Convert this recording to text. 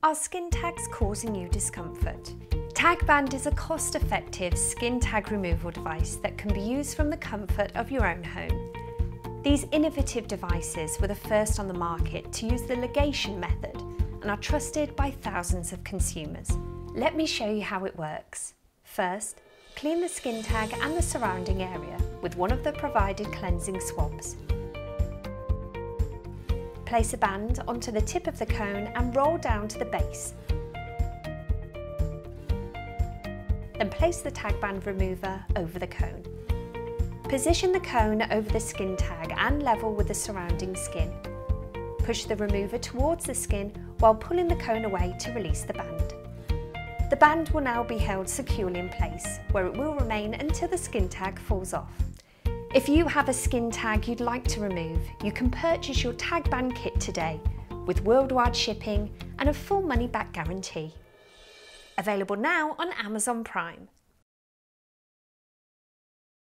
Are skin tags causing you discomfort? TagBand is a cost-effective skin tag removal device that can be used from the comfort of your own home. These innovative devices were the first on the market to use the ligation method and are trusted by thousands of consumers. Let me show you how it works. First, clean the skin tag and the surrounding area with one of the provided cleansing swabs. Place a band onto the tip of the cone and roll down to the base. Then place the TagBand remover over the cone. Position the cone over the skin tag and level with the surrounding skin. Push the remover towards the skin while pulling the cone away to release the band. The band will now be held securely in place, where it will remain until the skin tag falls off. If you have a skin tag you'd like to remove, you can purchase your TagBand kit today with worldwide shipping and a full money-back guarantee. Available now on Amazon Prime.